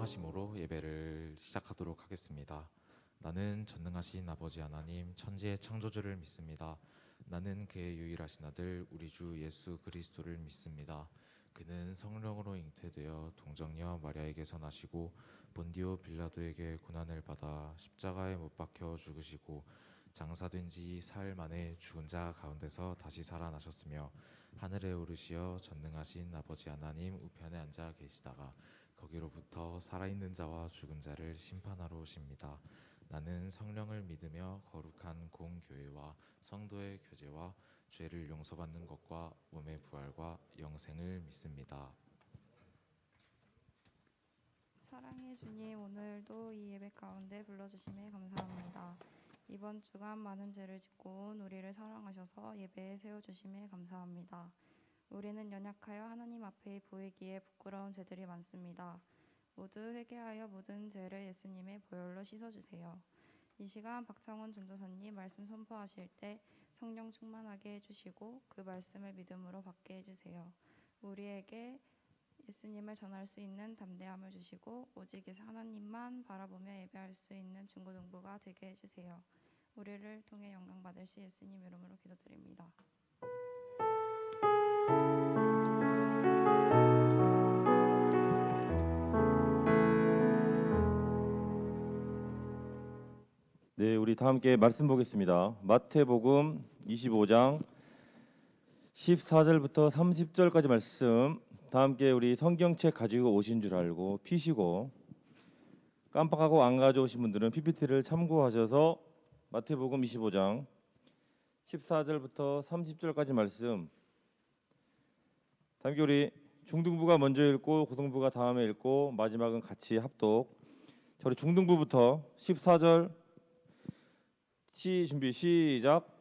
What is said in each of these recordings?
합심으로 예배를 시작하도록 하겠습니다. 나는 전능하신 아버지 하나님 천지의 창조주를 믿습니다. 나는 그의 유일하신 아들 우리 주 예수 그리스도를 믿습니다. 그는 성령으로 잉태되어 동정녀 마리아에게서 나시고 본디오 빌라도에게 고난을 받아 십자가에 못 박혀 죽으시고 장사된 지 사흘 만에 죽은 자 가운데서 다시 살아나셨으며 하늘에 오르시어 전능하신 아버지 하나님 우편에 앉아 계시다가 거기로부터 살아있는 자와 죽은 자를 심판하러 오십니다. 나는 성령을 믿으며 거룩한 공교회와 성도의 교제와 죄를 용서받는 것과 몸의 부활과 영생을 믿습니다. 사랑의 주님, 오늘도 이 예배 가운데 불러주심에 감사합니다. 이번 주간 많은 죄를 짓고 온 우리를 사랑하셔서 예배에 세워주심에 감사합니다. 우리는 연약하여 하나님 앞에 보이기에 부끄러운 죄들이 많습니다. 모두 회개하여 모든 죄를 예수님의 보혈로 씻어주세요. 이 시간 박창훈 전도사님 말씀 선포하실 때 성령 충만하게 해주시고 그 말씀을 믿음으로 받게 해주세요. 우리에게 예수님을 전할 수 있는 담대함을 주시고 오직 하나님만 바라보며 예배할 수 있는 중고등부가 되게 해주세요. 우리를 통해 영광 받으실 예수님 이름으로 기도드립니다. 네, 우리 다 함께 말씀 보겠습니다. 마태복음 25장 14절부터 30절까지 말씀 다 함께 우리 성경책 가지고 오신 줄 알고 피시고 깜빡하고 안 가져오신 분들은 PPT를 참고하셔서 마태복음 25장 14절부터 30절까지 말씀 다 함께 우리 중등부가 먼저 읽고 고등부가 다음에 읽고 마지막은 같이 합독. 자, 우리 중등부부터 14절 준비 시작.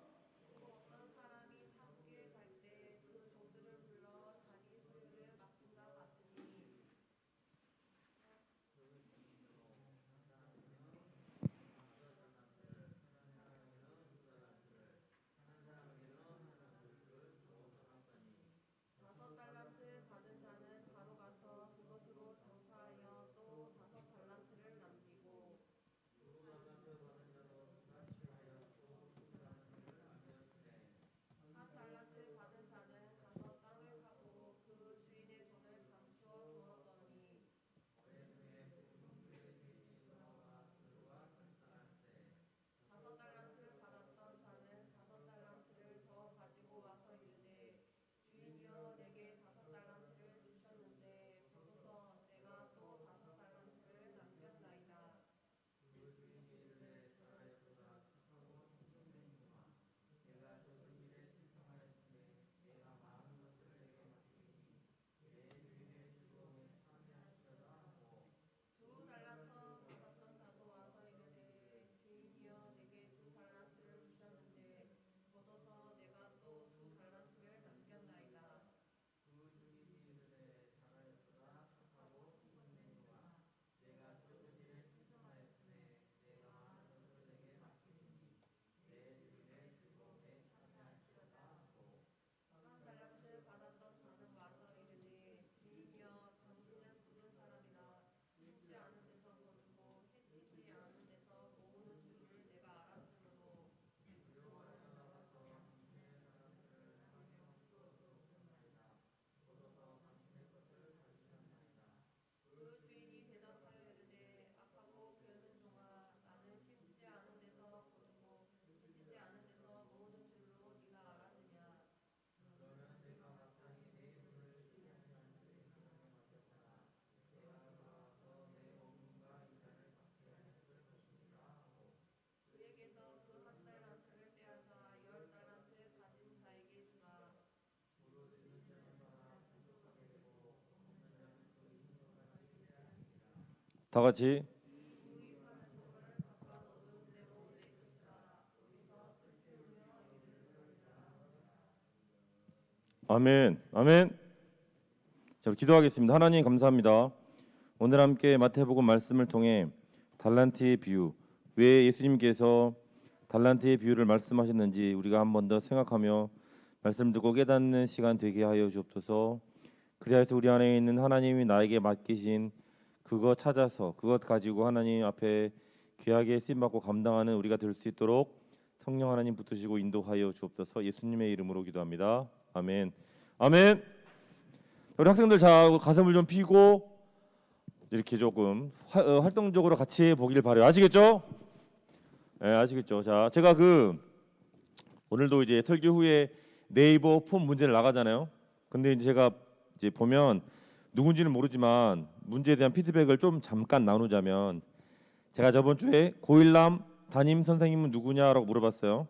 다 같이 아멘. 아멘. 자, 기도하겠습니다. 하나님 감사합니다. 오늘 함께 마태복음 말씀을 통해 달란트의 비유, 왜 예수님께서 달란트의 비유를 말씀하셨는지 우리가 한 번 더 생각하며 말씀 듣고 깨닫는 시간 되게 하여 주옵소서. 그리하여서 우리 안에 있는 하나님이 나에게 맡기신 그거 찾아서 그것 가지고 하나님 앞에 귀하게 쓰임 받고 감당하는 우리가 될 수 있도록 성령 하나님 붙드시고 인도하여 주옵소서. 예수님의 이름으로 기도합니다. 아멘. 아멘. 우리 학생들 자 가슴을 좀 피고 이렇게 조금 활동적으로 같이 보길 바래요. 아시겠죠? 네, 아시겠죠? 자, 제가 오늘도 이제 설교 후에 네이버 폼 문제를 나가잖아요. 근데 이제 제가 이제 보면 누군지는 모르지만 문제에 대한 피드백을 좀 잠깐 나누자면, 제가 저번 주에 고1남 담임 선생님은 누구냐라고 물어봤어요.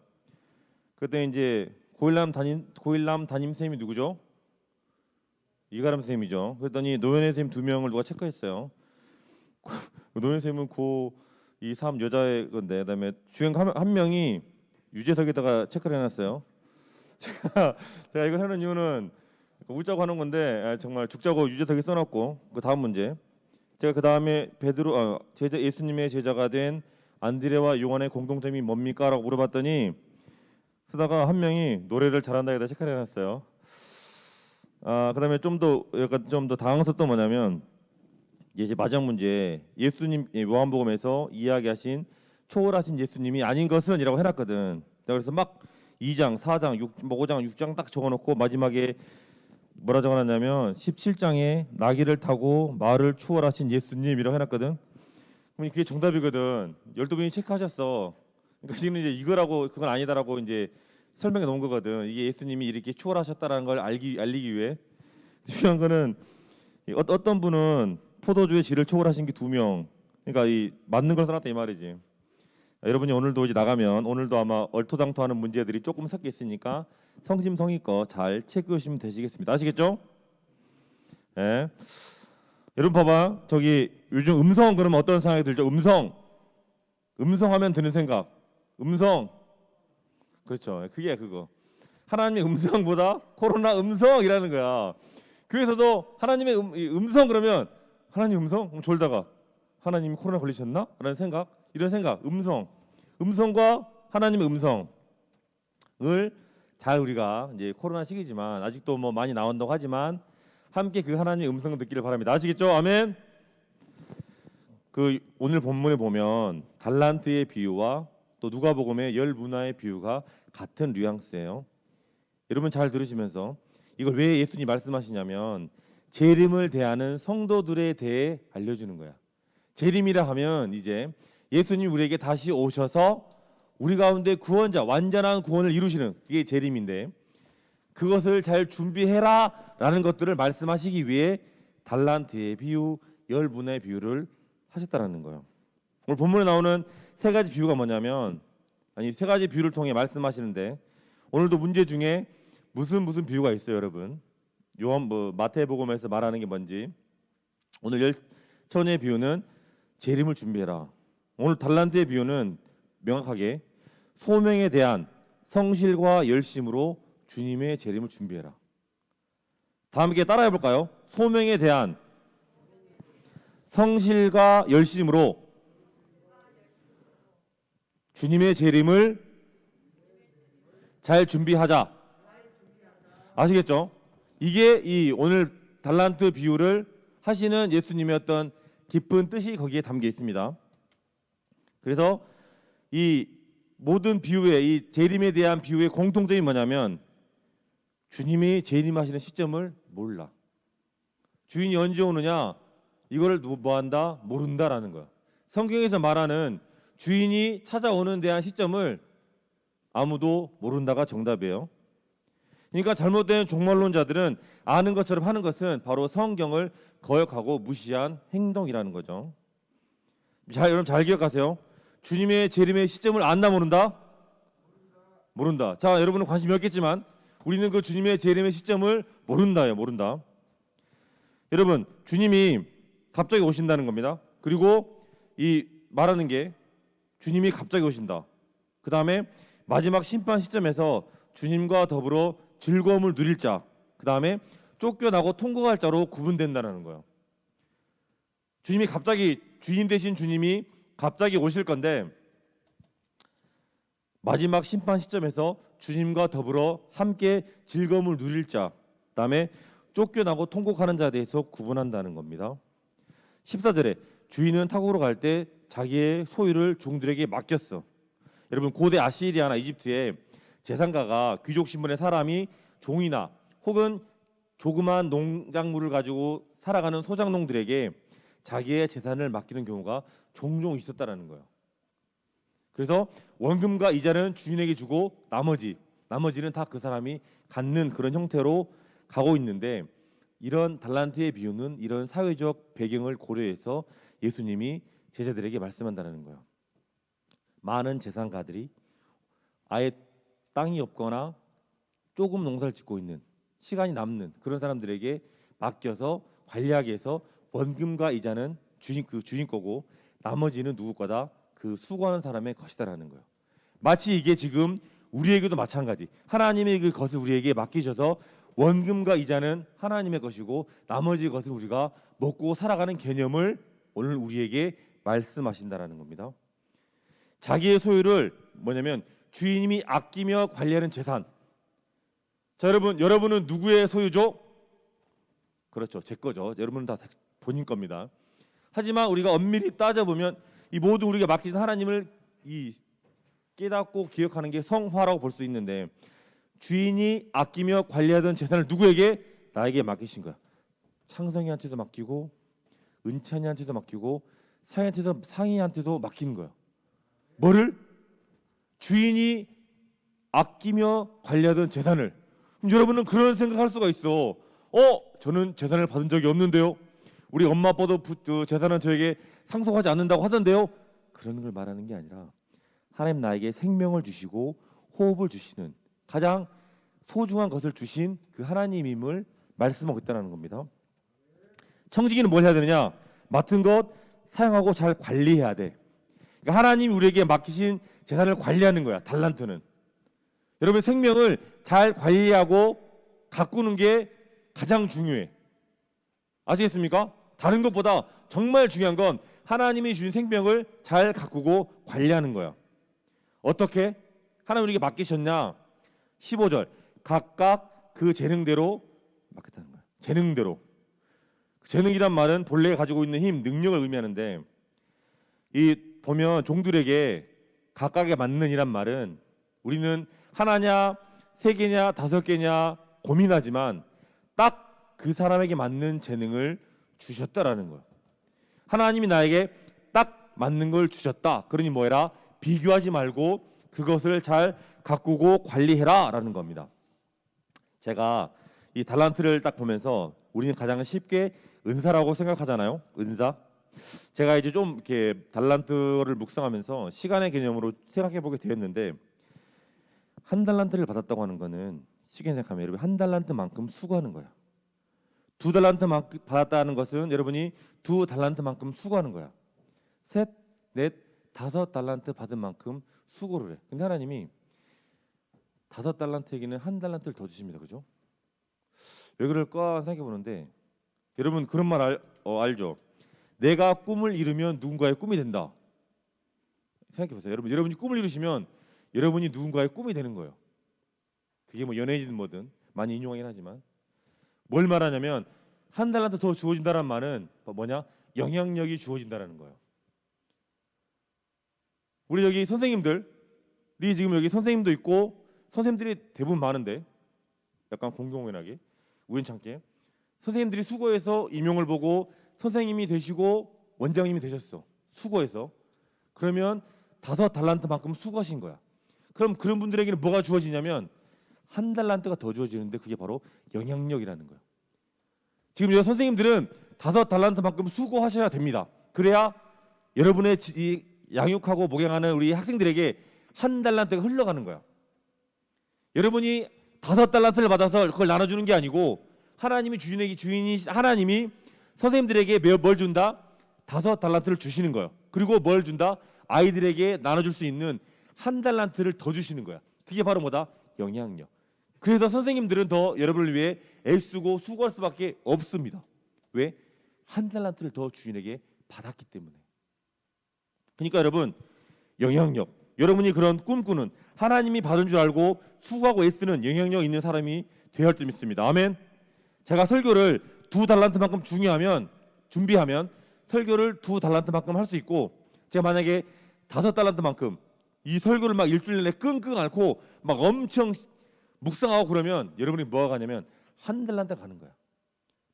그때 이제 고1남 담임 선생님이 누구죠? 이가람 선생님이죠. 그랬더니 노현애 선생님 2명을 누가 체크했어요. 노현애 선생님은 고2, 3 여자의 건데, 그다음에 주행 한 명이 유재석에다가 체크를 해놨어요. 제가 이걸 하는 이유는 웃자고 하는 건데 정말 죽자고 유재석에 써놨고, 그 다음 문제 제가 그 다음에 제자 예수님의 제자가 된 안드레와 요한의 공통점이 뭡니까? 라고 물어봤더니 쓰다가 한 명이 노래를 잘한다 해다 체크를 해놨어요. 그다음에 좀 더 당황스럽던 뭐냐면 이제 마지막 문제, 예수님 요한복음에서 이야기하신 초월하신 예수님이 아닌 것은 이라고 해놨거든. 그래서 막 2장, 4장, 5장, 6장 딱 적어놓고 마지막에 뭐라 적어놨냐면 17장에 나귀를 타고 말을 추월하신 예수님이라고 해놨거든. 그럼 그게 정답이거든. 12분이 체크하셨어. 그러니까 지금 이제 이거라고 그건 아니다라고 이제 설명해 놓은 거거든. 이게 예수님이 이렇게 추월하셨다라는 걸 알리기 위해. 중요한 거는 어떤 분은 포도주의 질을 초월하신 게 2명. 그러니까 이 맞는 걸 써놨다 이 말이지. 여러분이 오늘도 이제 나가면 오늘도 아마 얼토당토하는 문제들이 조금 섞여 있으니까 성심성의껏 잘 체크하시면 되시겠습니다. 아시겠죠? 예. 여러분 봐봐. 저기 요즘 음성 그러면 어떤 생각이 들죠? 음성 하면 드는 생각. 음성. 그렇죠. 그게 그거. 하나님의 음성보다 코로나 음성이라는 거야. 교회에서도 하나님의 음성 그러면 하나님 음성? 그럼 졸다가 하나님이 코로나 걸리셨나? 라는 생각. 이런 생각. 음성과 하나님의 음성을 잘 우리가 이제 코로나 시기지만 아직도 뭐 많이 나온다고 하지만 함께 그 하나님의 음성을 듣기를 바랍니다. 아시겠죠? 아멘. 오늘 본문에 보면 달란트의 비유와 또 누가복음의 10문화의 비유가 같은 뉘앙스예요. 여러분 잘 들으시면서 이걸 왜 예수님이 말씀하시냐면 재림을 대하는 성도들에 대해 알려주는 거야. 재림이라 하면 이제 예수님이 우리에게 다시 오셔서 우리 가운데 구원자, 완전한 구원을 이루시는 그게 재림인데, 그것을 잘 준비해라 라는 것들을 말씀하시기 위해 달란트의 비유, 10문화의 비유를 하셨다는 거예요. 오늘 본문에 나오는 3가지 비유가 뭐냐면, 세 가지 비유를 통해 말씀하시는데, 오늘도 문제 중에 무슨 비유가 있어요, 여러분? 마태복음에서 말하는 게 뭔지. 오늘 처녀의 비유는 재림을 준비해라. 오늘 달란트의 비유는 명확하게 소명에 대한 성실과 열심으로 주님의 재림을 준비해라. 다 함께 따라해 볼까요? 소명에 대한 성실과 열심으로 주님의 재림을 잘 준비하자. 아시겠죠? 이게 이 오늘 달란트 비유를 하시는 예수님의 어떤 깊은 뜻이 거기에 담겨 있습니다. 그래서 이 모든 비유의 이 재림에 대한 비유의 공통점이 뭐냐면 주님이 재림하시는 시점을 몰라. 주인이 언제 오느냐 이거를 뭐한다? 모른다라는 거야. 성경에서 말하는 주인이 찾아오는 대한 시점을 아무도 모른다가 정답이에요. 그러니까 잘못된 종말론자들은 아는 것처럼 하는 것은 바로 성경을 거역하고 무시한 행동이라는 거죠. 자, 여러분 잘 기억하세요. 주님의 재림의 시점을 안다 모른다? 모른다. 자, 여러분은 관심이 없겠지만 우리는 그 주님의 재림의 시점을 모른다예요. 모른다. 여러분, 주님이 갑자기 오신다는 겁니다. 그리고 이 말하는 게 주님이 갑자기 오신다. 그 다음에 마지막 심판 시점에서 주님과 더불어 즐거움을 누릴 자, 그 다음에 쫓겨나고 통곡할 자로 구분된다는 거예요. 주인 되신 주님이 갑자기 오실 건데 마지막 심판 시점에서 주님과 더불어 함께 즐거움을 누릴 자, 그 다음에 쫓겨나고 통곡하는 자에 대해서 구분한다는 겁니다. 14절에 주인은 타국으로 갈 때 자기의 소유를 종들에게 맡겼어. 여러분 고대 아시리아나 이집트에 재산가가 귀족 신분의 사람이 종이나 혹은 조그만 농작물을 가지고 살아가는 소작농들에게 자기의 재산을 맡기는 경우가 종종 있었다라는 거예요. 그래서 원금과 이자는 주인에게 주고 나머지는 다 그 사람이 갖는 그런 형태로 가고 있는데, 이런 달란트의 비유는 이런 사회적 배경을 고려해서 예수님이 제자들에게 말씀한다는 거예요. 많은 재산가들이 아예 땅이 없거나 조금 농사를 짓고 있는 시간이 남는 그런 사람들에게 맡겨서 관리하게 해서 원금과 이자는 주인 거고 나머지는 누구 거다? 그 수고하는 사람의 것이다라는 거예요. 마치 이게 지금 우리에게도 마찬가지. 하나님의 그 것을 우리에게 맡기셔서 원금과 이자는 하나님의 것이고 나머지 것을 우리가 먹고 살아가는 개념을 오늘 우리에게 말씀하신다라는 겁니다. 자기의 소유를 뭐냐면 주인님이 아끼며 관리하는 재산. 자, 여러분은 누구의 소유죠? 그렇죠, 제 거죠. 여러분은 다 본인 겁니다. 하지만 우리가 엄밀히 따져보면 이 모두 우리가 맡기신 하나님을 이 깨닫고 기억하는 게 성화라고 볼 수 있는데, 주인이 아끼며 관리하던 재산을 누구에게? 나에게 맡기신 거야. 창성이한테도 맡기고 은찬이한테도 맡기고 상희한테도 맡기는 거야. 뭐를? 주인이 아끼며 관리하던 재산을. 그럼 여러분은 그런 생각할 수가 있어. 저는 재산을 받은 적이 없는데요. 우리 엄마 아빠도 재산은 저에게 상속하지 않는다고 하던데요. 그런 걸 말하는 게 아니라 하나님 나에게 생명을 주시고 호흡을 주시는 가장 소중한 것을 주신 그 하나님임을 말씀하고 있다는 겁니다. 청지기는 뭘 해야 되느냐? 맡은 것 사용하고 잘 관리해야 돼. 그러니까 하나님이 우리에게 맡기신 재산을 관리하는 거야. 달란트는. 여러분 생명을 잘 관리하고 가꾸는 게 가장 중요해. 아시겠습니까? 다른 것보다 정말 중요한 건 하나님이 주신 생명을 잘 가꾸고 관리하는 거야. 어떻게? 하나님 우리에게 맡기셨냐? 15절 각각 그 재능대로 맡겼다는 거야. 재능대로. 재능이란 말은 본래 가지고 있는 힘, 능력을 의미하는데, 이 보면 종들에게 각각에 맞는 이란 말은 우리는 하나냐, 세 개냐, 다섯 개냐 고민하지만 딱 그 사람에게 맞는 재능을 주셨다라는 거예요. 하나님이 나에게 딱 맞는 걸 주셨다. 그러니 뭐해라? 비교하지 말고 그것을 잘 가꾸고 관리해라라는 겁니다. 제가 이 달란트를 딱 보면서 우리는 가장 쉽게 은사라고 생각하잖아요. 은사. 제가 이제 좀 이렇게 달란트를 묵상하면서 시간의 개념으로 생각해 보게 되었는데, 한 달란트를 받았다고 하는 거는 쉽게 생각하면 여러분 한 달란트만큼 수고하는 거야. 두 달란트만큼 받았다는 것은 여러분이 두 달란트만큼 수고하는 거야. 셋, 넷, 다섯 달란트 받은 만큼 수고를 해. 근데 하나님이 다섯 달란트에게는 한 달란트를 더 주십니다. 그죠? 왜 그럴까 생각해 보는데, 여러분 그런 말 알죠? 내가 꿈을 이루면 누군가의 꿈이 된다. 생각해 보세요. 여러분이 꿈을 이루시면 여러분이 누군가의 꿈이 되는 거예요. 그게 뭐 연예인이든 뭐든 많이 인용하긴 하지만, 뭘 말하냐면 한 달란트 더 주어진다는 말은 뭐냐? 영향력이 주어진다는 거예요. 우리 여기 선생님들이 지금 여기 선생님도 있고 선생님들이 대부분 많은데, 약간 공공연하게 우연찮게 선생님들이 수고해서 임용을 보고 선생님이 되시고 원장님이 되셨어. 수고해서. 그러면 다섯 달란트만큼 수고하신 거야. 그럼 그런 분들에게는 뭐가 주어지냐면 한 달란트가 더 주어지는데, 그게 바로 영향력이라는 거예요. 지금 여 선생님들은 다섯 달란트만큼 수고하셔야 됩니다. 그래야 여러분의 양육하고 목양하는 우리 학생들에게 한 달란트가 흘러가는 거야. 여러분이 다섯 달란트를 받아서 그걸 나눠주는 게 아니고 하나님이 주인이 하나님이 선생님들에게 뭘 준다? 다섯 달란트를 주시는 거예요. 그리고 뭘 준다? 아이들에게 나눠줄 수 있는 한 달란트를 더 주시는 거야. 그게 바로 뭐다? 영향력. 그래서 선생님들은 더 여러분을 위해 애쓰고 수고할 수밖에 없습니다. 왜? 한 달란트를 더 주인에게 받았기 때문에. 그러니까 여러분 영향력, 여러분이 그런 꿈꾸는 하나님이 받은 줄 알고 수고하고 애쓰는 영향력 있는 사람이 되어야 할 줄 믿습니다. 아멘. 제가 설교를 두 달란트만큼 준비하면 설교를 2달란트만큼 할 수 있고, 제가 만약에 5달란트만큼 이 설교를 막 일주일 내내 끙끙 앓고 막 엄청 묵상하고 그러면 여러분이 뭐가 가냐면 1달란트 가는 거야.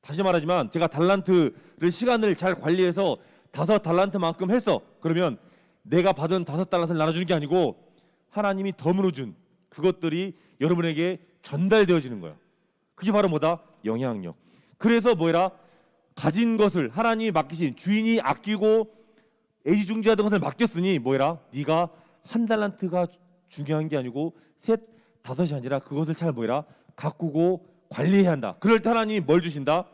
다시 말하지만 제가 달란트를 시간을 잘 관리해서 5달란트만큼 했어. 그러면 내가 받은 5달란트를 나눠주는 게 아니고 하나님이 덤으로 준 그것들이 여러분에게 전달되어지는 거야. 그게 바로 뭐다? 영향력. 그래서 뭐라? 가진 것을 하나님이 맡기신, 주인이 아끼고 애지중지하던 것을 맡겼으니 뭐라? 네가 1달란트가 중요한 게 아니고 3, 5이 아니라 그것을 잘 뭐라? 가꾸고 관리해야 한다. 그럴 때 하나님이 뭘 주신다?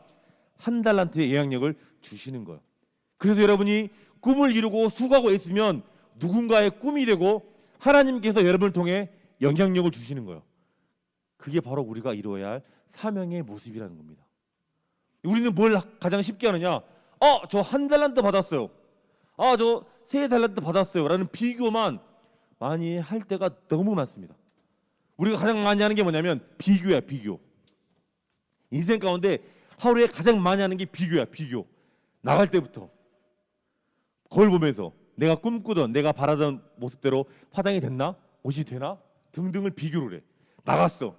1달란트의 영향력을 주시는 거예요. 그래서 여러분이 꿈을 이루고 수고하고 있으면 누군가의 꿈이 되고 하나님께서 여러분을 통해 영향력을 주시는 거예요. 그게 바로 우리가 이루어야 할 사명의 모습이라는 겁니다. 우리는 뭘 가장 쉽게 하느냐? 저 1달란트 받았어요. 저 3달란트 받았어요. 라는 비교만 많이 할 때가 너무 많습니다. 우리가 가장 많이 하는 게 뭐냐면 비교야, 비교. 인생 가운데 하루에 가장 많이 하는 게 비교야, 비교. 나갈 때부터 거울 보면서 내가 꿈꾸던, 내가 바라던 모습대로 화장이 됐나? 옷이 되나? 등등을 비교를 해. 나갔어.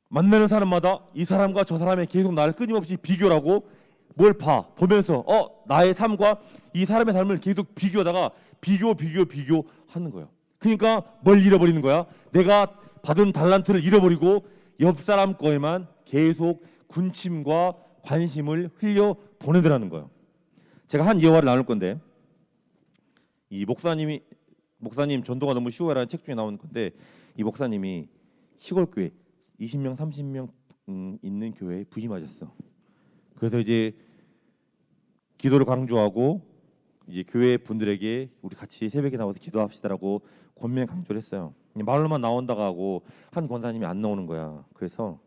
만나는 사람마다 이 사람과 저 사람의 계속 나를 끊임없이 비교를 하고 뭘 보면서 나의 삶과 이 사람의 삶을 계속 비교하다가 비교하는 거예요. 그러니까 뭘 잃어버리는 거야? 내가 받은 달란트를 잃어버리고 옆 사람 거에만 계속 군침과 관심을 흘려 보내더라는 거예요. 제가 한 예화를 나눌 건데, 이 목사님 전도가 너무 쉬워라는 책 중에 나오는 건데, 이 목사님이 시골 교회 20명 30명 있는 교회에 부임하셨어. 그래서 이제 기도를 강조하고 이제 교회 분들에게 우리 같이 새벽에 나와서 기도합시다라고 권면 강조를 했어요. 말로만 나온다고 하고 한 권사님이 안 나오는 거야. 그래서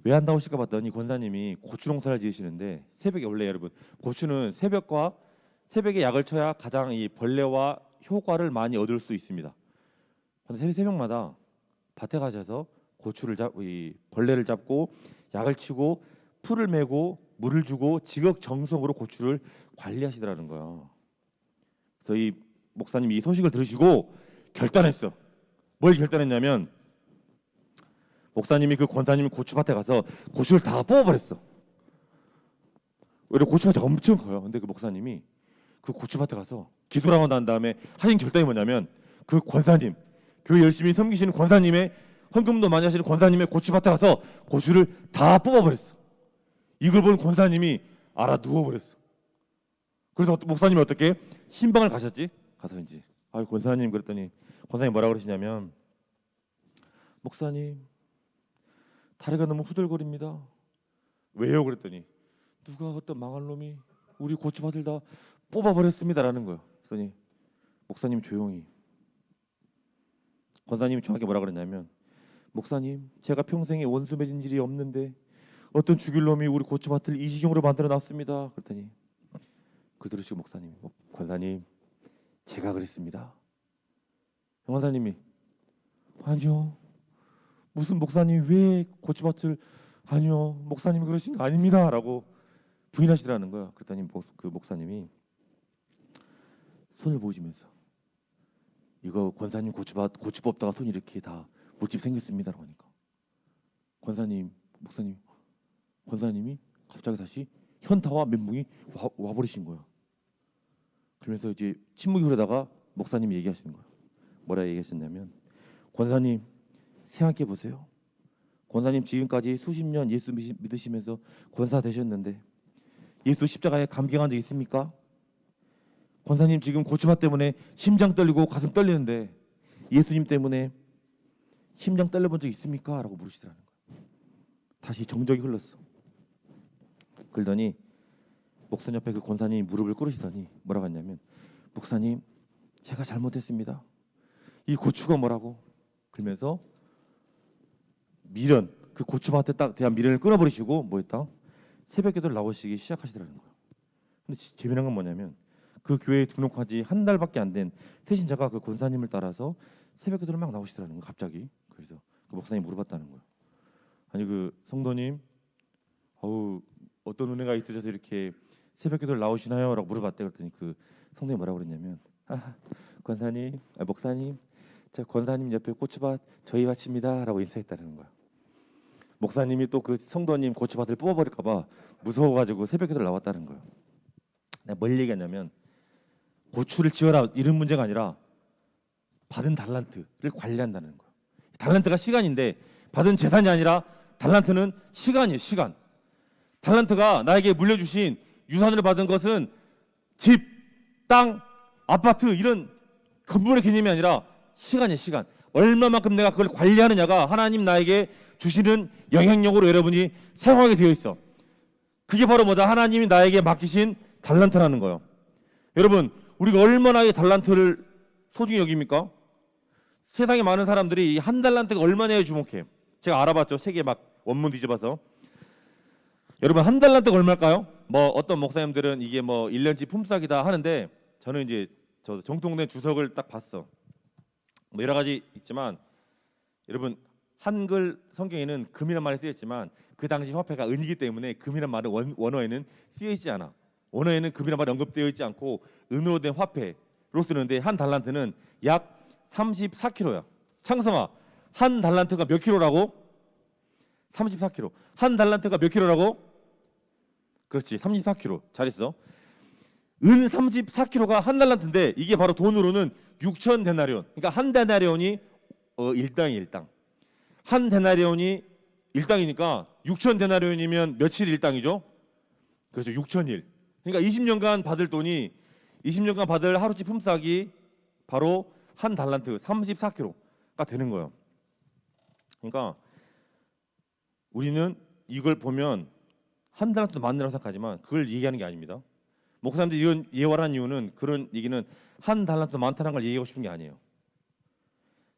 왜 안 나오실까 봤더니 권사님이 고추 농사를 지으시는데, 새벽에 원래 여러분 고추는 새벽에 약을 쳐야 가장 이 벌레와 효과를 많이 얻을 수 있습니다. 그래서 새벽마다 밭에 가셔서 이 벌레를 잡고 약을 치고 풀을 메고 물을 주고 지극정성으로 고추를 관리하시더라는 거예요. 그래서 이 목사님이 이 소식을 들으시고 결단했어. 뭘 결단했냐면, 목사님이 그 권사님이 고추밭에 가서 고추를 다 뽑아버렸어. 왜냐면 고추밭이 엄청 커요. 근데 그 목사님이 그 고추밭에 가서 기도를 하고 난 다음에 하신 결단이 뭐냐면, 그 권사님, 교회 열심히 섬기시는 권사님의, 헌금도 많이 하시는 권사님의 고추밭에 가서 고추를 다 뽑아버렸어. 이걸 본 권사님이 알아 누워버렸어. 그래서 목사님이 어떻게 신방을 가셨지? 가서 이제 권사님, 그랬더니 권사님 뭐라 그러시냐면, 목사님 다리가 너무 후들거립니다. 왜요? 그랬더니 누가 어떤 망할 놈이 우리 고추밭을 다 뽑아버렸습니다라는 거예요. 그랬더니 목사님 조용히, 권사님이 정확히 뭐라 그랬냐면, 목사님 제가 평생에 원수 맺은 일이 없는데 어떤 죽일 놈이 우리 고추밭을 이 지경으로 만들어 놨습니다. 그랬더니 그 들으시고 목사님, 권사님 제가 그랬습니다. 권사님이 아니요, 무슨 목사님 왜 고추밭을, 아니요 목사님이 그러신 거 아닙니다 라고 부인하시더라는 거야. 그랬더니 그 목사님이 손을 보여주면서, 이거 권사님 고추 뽑다가 손이 이렇게 다 물집 생겼습니다 라고 하니까 권사님이 갑자기 다시 현타와 멘붕이 와버리신 거야. 그러면서 이제 침묵이 흐르다가 목사님이 얘기하시는 거야. 뭐라 얘기하셨냐면, 권사님 생각해 보세요. 권사님 지금까지 수십 년 예수 믿으시면서 권사 되셨는데 예수 십자가에 감격한 적 있습니까? 권사님 지금 고추밭 때문에 심장 떨리고 가슴 떨리는데 예수님 때문에 심장 떨려본 적 있습니까? 라고 물으시더라는 거예요. 다시 정적이 흘렀어. 그러더니 목사님 옆에 그 권사님이 무릎을 꿇으시더니 뭐라고 했냐면, 목사님 제가 잘못했습니다. 이 고추가 뭐라고? 그러면서 미련, 그 고추밭에 딱 대한 미련을 끊어버리시고 뭐했다? 새벽 기도를 나오시기 시작하시더라는 거예요. 근데 재미난 건 뭐냐면, 그 교회에 등록한 지 한 달밖에 안 된 새신자가 그 권사님을 따라서 새벽 기도를 막 나오시더라는 거예요. 갑자기. 그래서 그 목사님이 물어봤다는 거예요. 아니 그 성도님, 어떤 은혜가 있으셔서 이렇게 새벽기도를 나오시나요? 라고 물어봤대. 그랬더니 그 성도님이 뭐라고 그랬냐면 권사님, 목사님, 저 권사님 옆에 고추밭 저희 밭입니다 라고 인사했다는 거야. 목사님이 또 그 성도님 고추밭을 뽑아버릴까 봐 무서워가지고 새벽기도를 나왔다는 거예요. 내가 뭘 얘기하냐면 고추를 지어라 이런 문제가 아니라 받은 달란트를 관리한다는 거예요. 달란트가 시간인데 받은 재산이 아니라 달란트는 시간이에요. 시간. 달란트가 나에게 물려주신 유산을 받은 것은 집, 땅, 아파트 이런 건물의 개념이 아니라 시간이에요. 시간. 얼마만큼 내가 그걸 관리하느냐가 하나님 나에게 주시는 영향력으로 여러분이 사용하게 되어 있어. 그게 바로 뭐다? 하나님이 나에게 맡기신 달란트라는 거예요. 여러분, 우리가 얼마나 이 달란트를 소중히 여깁니까? 세상에 많은 사람들이 이 한 달란트가 얼마냐에 주목해. 제가 알아봤죠. 세계 막 원문 뒤집어서. 여러분, 한 달란트가 얼마일까요? 뭐 어떤 목사님들은 이게 뭐 1년치 품삯이다 하는데 저는 이제 저 정통된 주석을 딱 봤어. 뭐 여러 가지 있지만 여러분 한글 성경에는 금이란 말이 쓰였지만 그 당시 화폐가 은이기 때문에 금이란 말은 원어에는 쓰여 있지 않아. 원어에는 금이란 말이 언급되어 있지 않고 은으로 된 화폐로 쓰는데 한 달란트는 약 34kg야. 창성아, 한 달란트가 몇 킬로라고? 34kg. 한 달란트가 몇 킬로라고? 그렇지, 34kg. 잘했어. 은 34kg가 한 달란트인데 이게 바로 돈으로는 6천 데나리온. 그러니까 한 데나리온이 일당이 일당. 한 데나리온이 일당이니까 6천 데나리온이면 며칠 일당이죠? 그렇죠, 6천일. 그러니까 20년간 받을 돈이 20년간 받을 하루치 품삯이 바로 한 달란트 34kg가 되는 거예요. 그러니까 우리는 이걸 보면 한 달란트 많으라고 생각하지만 그걸 얘기하는 게 아닙니다. 목사님들이 이런 예화를 한 이유는 그런 얘기는 한 달란트 많다는 걸 얘기하고 싶은 게 아니에요.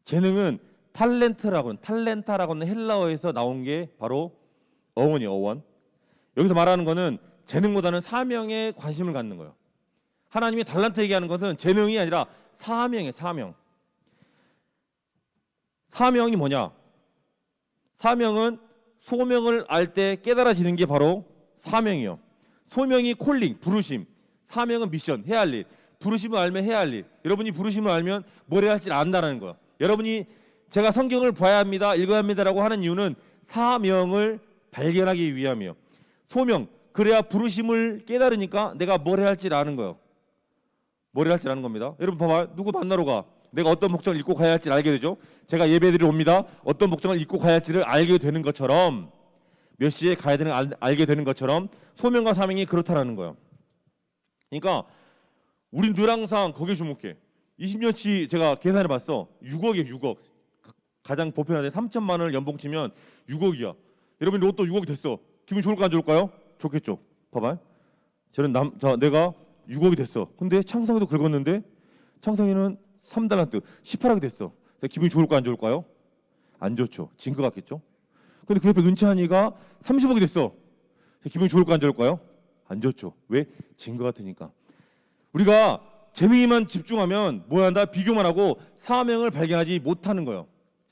재능은 탈렌타라고는 헬라어에서 나온 게 바로 어원이에요. 어원. 여기서 말하는 거는 재능보다는 사명에 관심을 갖는 거예요. 하나님이 달란트 얘기하는 것은 재능이 아니라 사명이에요. 사명. 사명이 뭐냐? 사명은 소명을 알 때 깨달아지는 게 바로 사명이요. 소명이 콜링, 부르심. 사명은 미션, 해야 할 일. 부르심을 알면 해야 할 일. 여러분이 부르심을 알면 뭘 해야 할지 안다는 거예요. 여러분이 제가 성경을 봐야 합니다, 읽어야 합니다라고 하는 이유는 사명을 발견하기 위함이에요. 소명, 그래야 부르심을 깨달으니까 내가 뭘 해야 할지 아는 거예요. 뭘 해야 할지 아는 겁니다. 여러분 봐봐, 누구 만나러 가? 내가 어떤 목적을 잊고 가야 할지 알게 되죠. 제가 예배드리러 옵니다. 어떤 목적을 잊고 가야 할지를 알게 되는 것처럼 몇 시에 가야 되는 알게 되는 것처럼 소명과 사명이 그렇다라는 거예요. 그러니까 우린 늘 항상 거기에 주목해. 20년치 제가 계산해 봤어. 6억이에요. 6억. 가장 보편한데 3천만 원을 연봉 치면 6억이야. 여러분 로또 6억이 됐어. 기분 좋을까 안 좋을까요? 좋겠죠. 봐봐. 내가 6억이 됐어. 근데 창성이도 긁었는데 창성이는 3달란트 18억이 됐어. 기분이 좋을까 안 좋을까요? 안 좋죠. 진 것 같겠죠. 근데 그 옆에 은찬이가 30억이 됐어. 기분이 좋을까 안 좋을까요? 안 좋죠. 왜? 진 것 같으니까. 우리가 재능에만 집중하면 뭐한다? 비교만 하고 사명을 발견하지 못하는 거예요.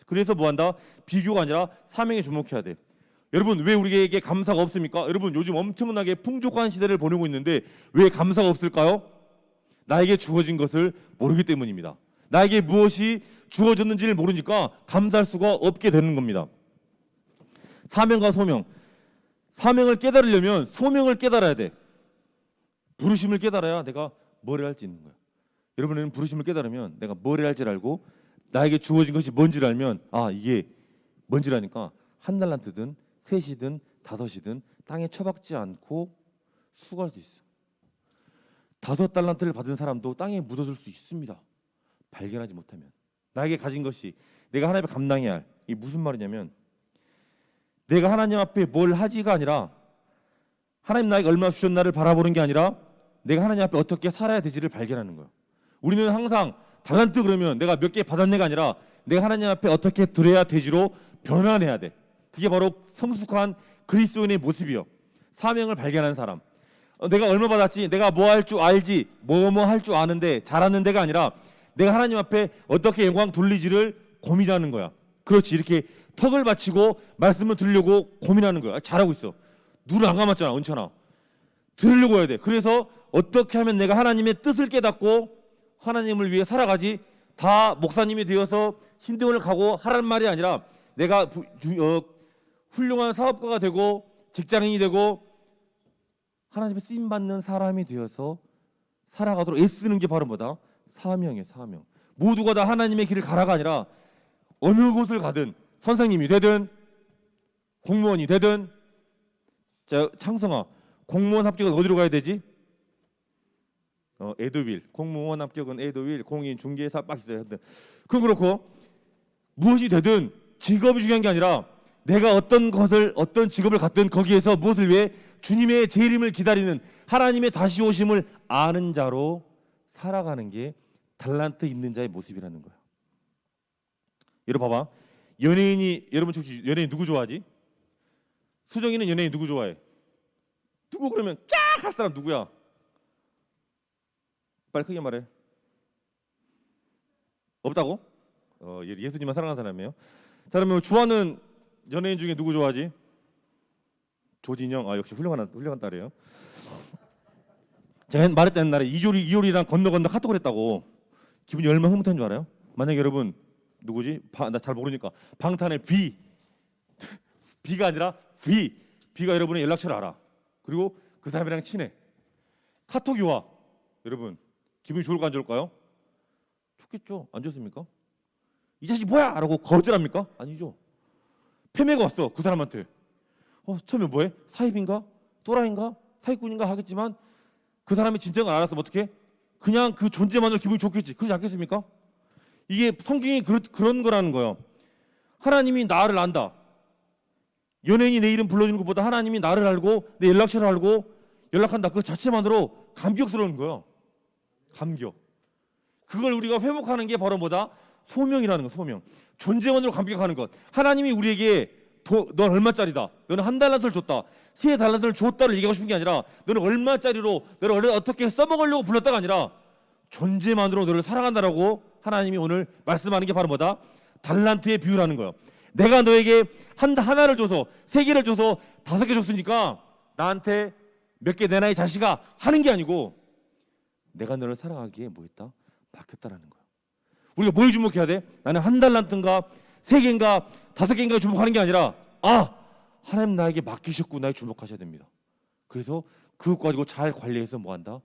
그래서 뭐한다? 비교가 아니라 사명에 주목해야 돼. 여러분 왜 우리에게 감사가 없습니까? 여러분 요즘 엄청나게 풍족한 시대를 보내고 있는데 왜 감사가 없을까요? 나에게 주어진 것을 모르기 때문입니다. 나에게 무엇이 주어졌는지를 모르니까 감사할 수가 없게 되는 겁니다. 사명과 소명. 사명을 깨달으려면 소명을 깨달아야 돼. 부르심을 깨달아야 내가 뭘 해야 할지 있는 거야. 여러분은 부르심을 깨달으면 내가 뭘 해야 할지를 알고 나에게 주어진 것이 뭔지를 알면 이게 뭔지라니까 한 달란트든 셋이든 다섯이든 땅에 처박지 않고 수고할 수 있어. 5달란트를 받은 사람도 땅에 묻어둘 수 있습니다. 발견하지 못하면. 나에게 가진 것이 내가 하나님 앞에 감당해야 할. 이게 무슨 말이냐면 내가 하나님 앞에 뭘 하지가 아니라 하나님 나에게 얼마 주셨나를 바라보는 게 아니라 내가 하나님 앞에 어떻게 살아야 되지를 발견하는 거예요. 우리는 항상 달란트 그러면 내가 몇 개 받았네가 아니라 내가 하나님 앞에 어떻게 드려야 되지로 변화해야 돼. 그게 바로 성숙한 그리스도인의 모습이요. 사명을 발견한 사람. 내가 얼마 받았지? 내가 뭐 할 줄 알지? 뭐 할 줄 아는데 잘하는 데가 아니라 내가 하나님 앞에 어떻게 영광 돌리지를 고민하는 거야. 그렇지. 이렇게 턱을 받치고 말씀을 들으려고 고민하는 거야. 잘하고 있어. 눈을 안 감았잖아. 은찬아. 들으려고 해야 돼. 그래서 어떻게 하면 내가 하나님의 뜻을 깨닫고 하나님을 위해 살아가지, 다 목사님이 되어서 신대원을 가고 하라는 말이 아니라 내가 훌륭한 사업가가 되고 직장인이 되고 하나님의 쓰임 받는 사람이 되어서 살아가도록 애쓰는 게 바로 뭐다? 사명이에요. 사명. 모두가 다 하나님의 길을 가라가 아니라 어느 곳을 가든 선생님이 되든 공무원이 되든. 자, 창성아, 공무원 합격은 어디로 가야 되지? 에드윌. 공무원 합격은 에드윌. 공인 중개사 빡 있어요. 그건 그렇고 무엇이 되든 직업이 중요한 게 아니라 내가 어떤 직업을 갖든 거기에서 무엇을 위해 주님의 재림을 기다리는 하나님의 다시 오심을 아는 자로 살아가는 게 달란트 있는 자의 모습이라는 거야. 여러분 봐봐. 여러분 혹시 연예인 누구 좋아하지? 수정이는 연예인 누구 좋아해? 누구 그러면 깍 할 사람 누구야? 빨리 크게 말해. 없다고? 예수님만 사랑하는 사람이에요. 자, 그러면 좋아하는 연예인 중에 누구 좋아하지? 조진영. 역시 훌륭한 딸이에요. 제가 말했잖아요. 옛날에 이효리랑 건너 카톡을 했다고. 기분이 얼마나 흐뭇한 줄 알아요? 만약에 여러분 누구지? 나 잘 모르니까 방탄의 B가 아니라 B가 여러분의 연락처를 알아. 그리고 그 사람이랑 친해. 카톡이 와. 여러분 기분이 좋을까 안 좋을까요? 좋겠죠. 안 좋습니까? 이 자식 뭐야? 라고 거절합니까? 아니죠. 패매가 왔어 그 사람한테. 처음에 뭐해? 사입인가? 또라이인가? 사기꾼인가 하겠지만 그 사람이 진정을 알았으면 어떻게? 그냥 그 존재만으로 기분이 좋겠지. 그렇지 않겠습니까? 이게 성경이 그런 거라는 거예요. 하나님이 나를 안다. 연예인이 내 이름 불러주는 것보다 하나님이 나를 알고 내 연락처를 알고 연락한다. 그 자체만으로 감격스러운 거예요. 감격. 그걸 우리가 회복하는 게 바로 뭐다? 소명이라는 거. 소명. 존재만으로 감격하는 것. 하나님이 우리에게 넌 얼마짜리다. 너는 한 달란트를 줬다. 세 달란트를 줬다를 얘기하고 싶은 게 아니라 너는 얼마짜리로 너를 어떻게 써먹으려고 불렀다가 아니라 존재만으로 너를 사랑한다라고 하나님이 오늘 말씀하는 게 바로 뭐다? 달란트의 비유라는 거예요. 내가 너에게 하나를 줘서 3개를 줘서 5개 줬으니까 나한테 몇 개 내놔 이 자식아 하는 게 아니고 내가 너를 사랑하기에 뭐 했다? 맡겼다라는 거예요. 우리가 뭐에 주목해야 돼? 나는 한 달란트인가 3개인가 5개인가에 주목하는 게 아니라 하나님 나에게 맡기셨구나에 주목하셔야 됩니다. 그래서 그것 가지고 잘 관리해서 뭐 한다?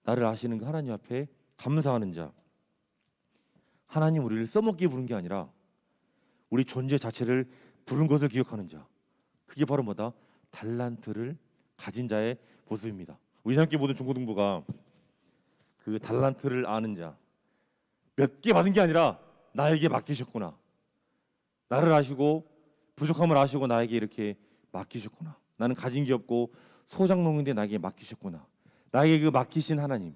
나를 아시는 그 하나님 앞에 감사하는 자. 하나님 우리를 써먹기에 부른 게 아니라 우리 존재 자체를 부른 것을 기억하는 자. 그게 바로 뭐다? 달란트를 가진 자의 모습입니다. 우리 함께 모든 중고등부가 그 달란트를 아는 자. 몇 개 받은 게 아니라 나에게 맡기셨구나. 나를 아시고 부족함을 아시고 나에게 이렇게 맡기셨구나. 나는 가진 게 없고 소장농인데 나에게 맡기셨구나. 나에게 그 맡기신 하나님.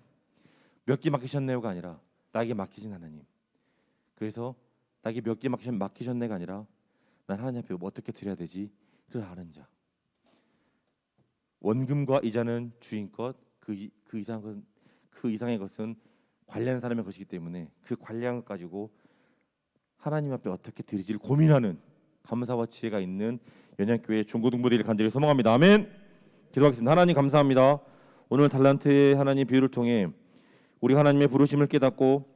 몇 개 맡기셨네요가 아니라 나에게 맡기신 하나님. 그래서 나에게 몇 개 맡기셨네가 아니라 난 하나님 앞에 어떻게 드려야 되지를 아는 자. 원금과 이자는 주인 것, 그 이상의 것은 관리하는 사람의 것이기 때문에 그 관리한 것 가지고 하나님 앞에 어떻게 드리지를 고민하는 감사와 지혜가 있는 연양교회 중고등부들을 간절히 소망합니다. 아멘. 기도하겠습니다. 하나님 감사합니다. 오늘 달란트의 하나님 비유를 통해 우리 하나님의 부르심을 깨닫고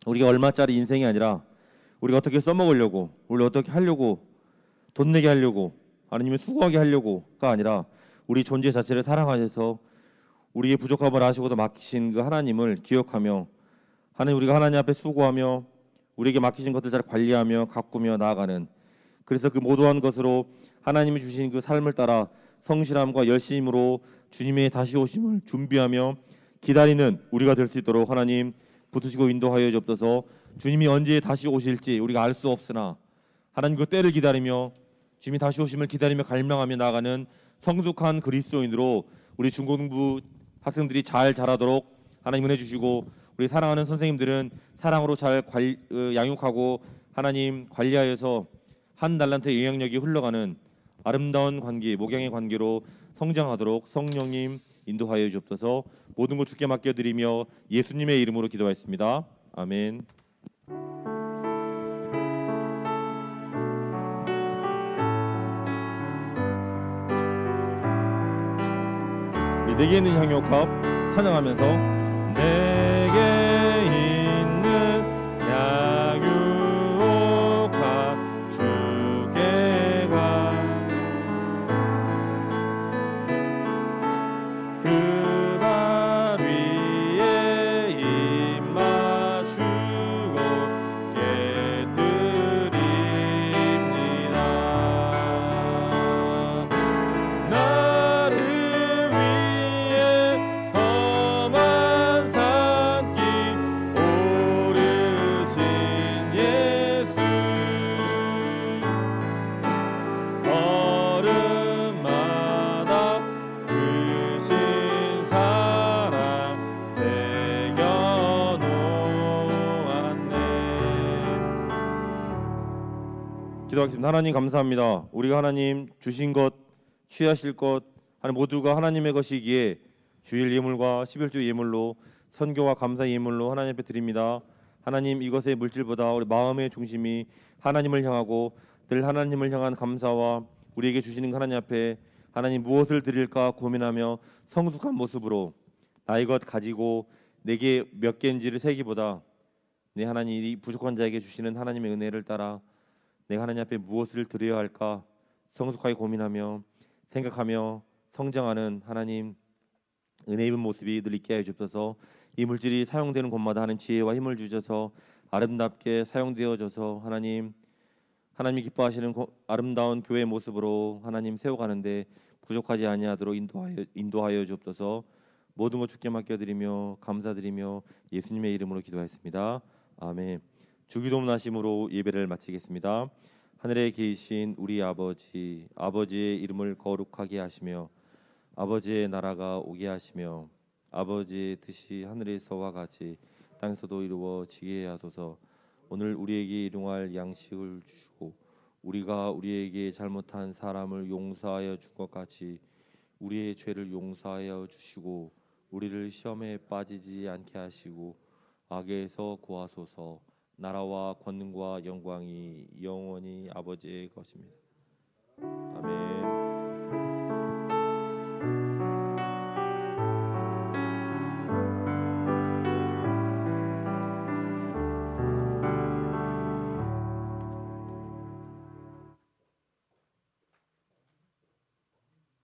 우리가 얼마짜리 인생이 아니라 우리가 어떻게 써먹으려고, 우리 어떻게 하려고, 돈 내게 하려고, 하나님을 수고하게 하려고가 아니라 우리 존재 자체를 사랑하셔서 우리의 부족함을 아시고도 맡기신 그 하나님을 기억하며 하나님 우리가 하나님 앞에 수고하며 우리에게 맡기신 것들 잘 관리하며 가꾸며 나아가는, 그래서 그 모두한 것으로 하나님이 주신 그 삶을 따라 성실함과 열심으로 주님의 다시 오심을 준비하며 기다리는 우리가 될 수 있도록 하나님 붙으시고 인도하여 주옵소서. 주님이 언제 다시 오실지 우리가 알 수 없으나 하나님 그 때를 기다리며 주님이 다시 오심을 기다리며 갈망하며 나아가는 성숙한 그리스도인으로 우리 중고등부 학생들이 잘 자라도록 하나님 은혜 주시고 우리 사랑하는 선생님들은 사랑으로 잘 양육하고 하나님 관리하여서 한 달란트의 영향력이 흘러가는 아름다운 관계, 목양의 관계로 성장하도록 성령님 인도하여 주옵소서. 모든 것 주께 맡겨드리며 예수님의 이름으로 기도하였습니다. 아멘. 내게 있는 향유값 찬양하면서 내게 있는 향유값 주께 가 그 발 위에 입 맞추고 깨뜨립니다. 나를 위해 험한 산길 오르신 예수 걸음마다 크신 사랑 새겨놓았네. 기도하겠습니다. 하나님 감사합니다. 우리가 하나님 주신 것, 취하실 것 하나님 모두가 하나님의 것이기에 주일 예물과 11조 예물로 선교와 감사 예물로 하나님 앞에 드립니다. 하나님 이것의 물질보다 우리 마음의 중심이 하나님을 향하고 늘 하나님을 향한 감사와 우리에게 주시는 하나님 앞에 하나님 무엇을 드릴까 고민하며 성숙한 모습으로 나의 것 가지고 내게 몇 개인지를 세기보다 내 하나님 이 부족한 자에게 주시는 하나님의 은혜를 따라 내가 하나님 앞에 무엇을 드려야 할까 성숙하게 고민하며 생각하며 성장하는 하나님 은혜 입은 모습이 늘 있게 하여 주옵소서. 이 물질이 사용되는 곳마다 하나님 지혜와 힘을 주셔서 아름답게 사용되어져서 하나님이 기뻐하시는 아름다운 교회의 모습으로 하나님 세워가는데 부족하지 아니하도록 인도하여 주옵소서. 모든 것 주께 맡겨드리며 감사드리며 예수님의 이름으로 기도하였습니다. 아멘. 주기도문하심으로 예배를 마치겠습니다. 하늘에 계신 우리 아버지, 아버지의 이름을 거룩하게 하시며 아버지의 나라가 오게 하시며 아버지의 뜻이 하늘에서와 같이 땅에서도 이루어지게 하소서. 오늘 우리에게 일용할 양식을 주시고 우리가 우리에게 잘못한 사람을 용서하여 준 것 같이 우리의 죄를 용서하여 주시고 우리를 시험에 빠지지 않게 하시고 악에서 구하소서. 나라와 권능과 영광이 영원히 아버지의 것입니다.